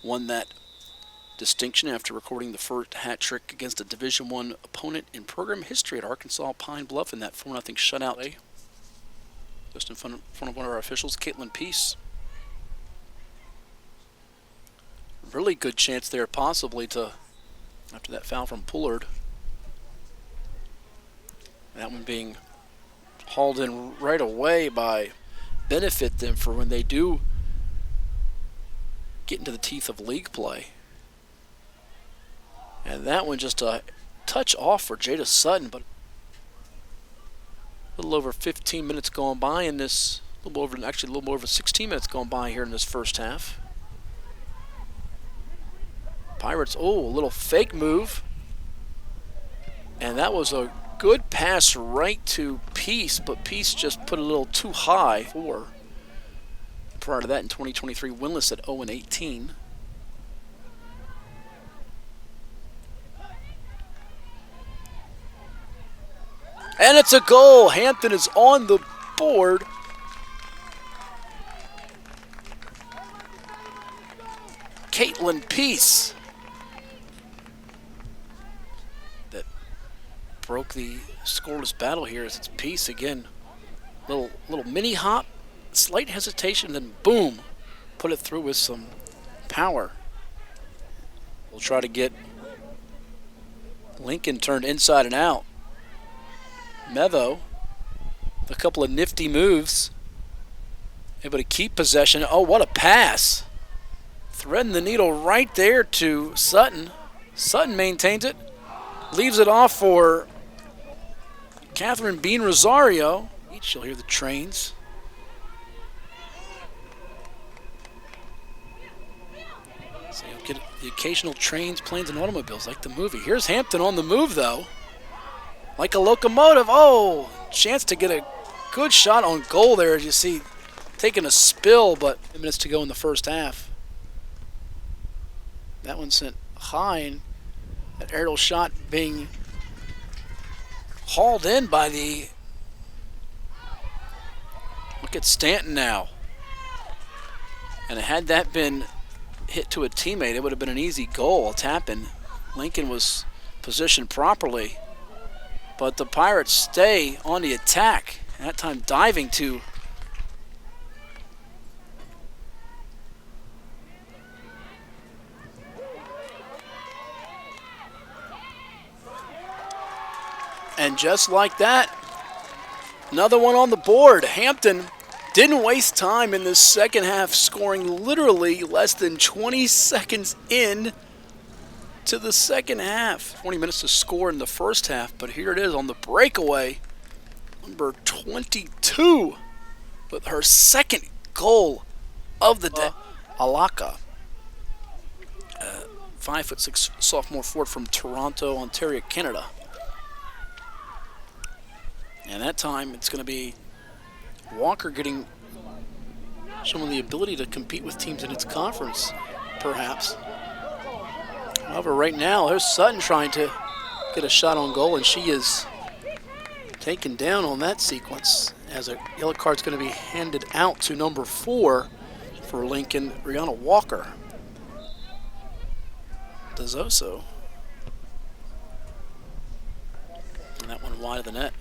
won that distinction after recording the first hat trick against a Division I opponent in program history at Arkansas Pine Bluff in that 4-0 shutout. Just in front of one of our officials, Caitlyn Peace. Really good chance there possibly to, after that foul from Pullard. That one being hauled in right away by benefit them for when they do get into the teeth of league play. And that one just a touch off for Jada Sutton, but a little over 15 minutes gone by in this, a little more over 16 minutes gone by here in this first half. Pirates, a little fake move. And that was a good pass right to Peace, but Peace just put a little too high for. Prior to that in 2023, winless at 0-18. And it's a goal. Hampton is on the board. Caitlyn Peace. That broke the scoreless battle here as it's Peace again. Little mini hop, slight hesitation, then boom. Put it through with some power. We'll try to get Lincoln turned inside and out. Mevo, with a couple of nifty moves, able to keep possession. Oh, what a pass. Threading the needle right there to Sutton. Sutton maintains it, leaves it off for Katherine Bean-Rosario. You'll hear the trains. So you'll get the occasional trains, planes, and automobiles like the movie. Here's Hampton on the move, though. Like a locomotive. Oh, chance to get a good shot on goal there, as you see, taking a spill, but minutes to go in the first half. That one sent high, and that aerial shot being hauled in by the, look at Stanton now. And had that been hit to a teammate, it would have been an easy goal, a tap-in. Lincoln was positioned properly. But the Pirates stay on the attack. And that time diving to and just like that, another one on the board. Hampton didn't waste time in this second half, scoring literally less than 20 seconds in to the second half. 20 minutes to score in the first half, but here it is on the breakaway. Number 22 with her second goal of the day. Alaka, 5'6" sophomore forward from Toronto, Ontario, Canada. And that time it's going to be Walker getting some of the ability to compete with teams in its conference, perhaps. However, right now, there's Sutton trying to get a shot on goal, and she is taken down on that sequence as a yellow card's going to be handed out to number 4 for Lincoln, Brianna Walker. DeZoso. And that one wide of the net.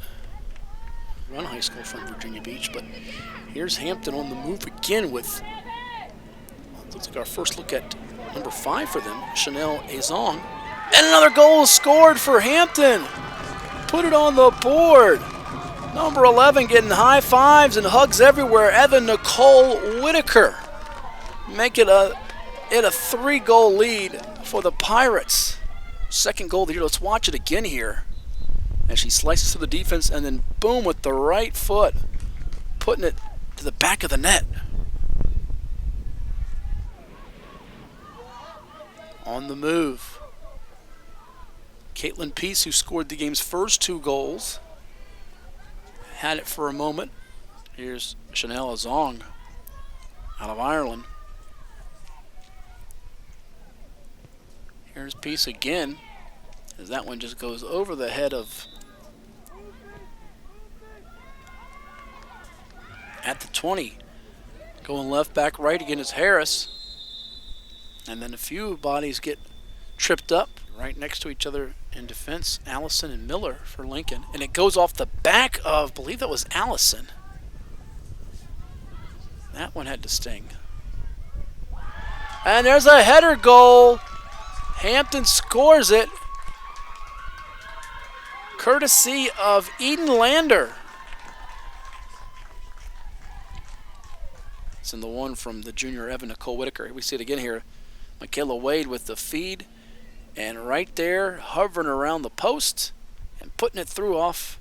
Run High School from Virginia Beach, but here's Hampton on the move again with, looks like our first look at number 5 for them, Shania Harris. And another goal is scored for Hampton. Put it on the board. Number 11 getting high fives and hugs everywhere, Evan-Nichole Whitaker. Make it a 3-goal lead for the Pirates. Second goal of the year. Let's watch it again here. As she slices through the defense and then boom with the right foot, putting it to the back of the net. On the move, Caitlyn Peace, who scored the game's first 2 goals, had it for a moment. Here's Shania Harris out of Ireland. Here's Peace again, as that one just goes over the head of, at the 20. Going left, back, right again is Harris. And then a few bodies get tripped up right next to each other in defense. Allison and Miller for Lincoln. And it goes off the back of, I believe that was Allison. That one had to sting. And there's a header goal. Hampton scores it. Courtesy of Eden Lander. It's in the one from the junior Evan-Nichole Whitaker. We see it again here. Michaela Wade with the feed. And right there, hovering around the post and putting it through off.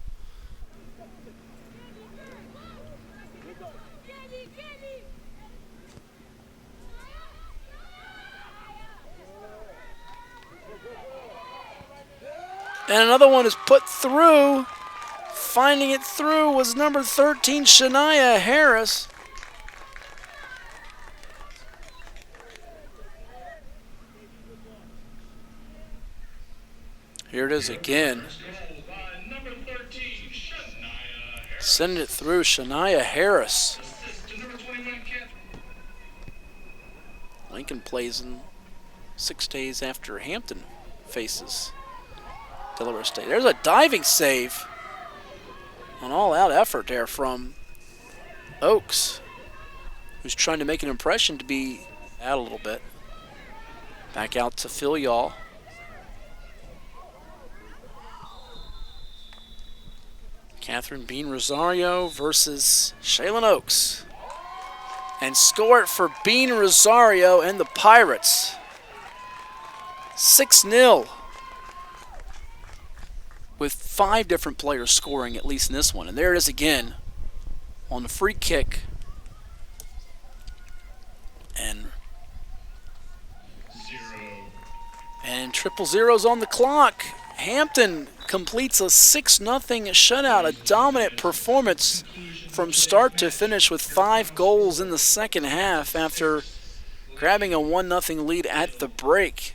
And another one is put through. Finding it through was number 13, Shania Harris. Here it is again. Sending it through, Shania Harris. Lincoln plays in 6 days after Hampton faces Delaware State. There's a diving save. An all-out effort there from Oaks, who's trying to make an impression to be out a little bit. Back out to Phil Y'all. Katherine Bean-Rosario versus Shaylin Oaks. And score it for Bean-Rosario and the Pirates. 6-0. With 5 different players scoring, at least in this one. And there it is again on the free kick. And triple zeros on the clock. Hampton completes a 6-0 shutout, a dominant performance from start to finish with 5 goals in the second half after grabbing a 1-0 lead at the break.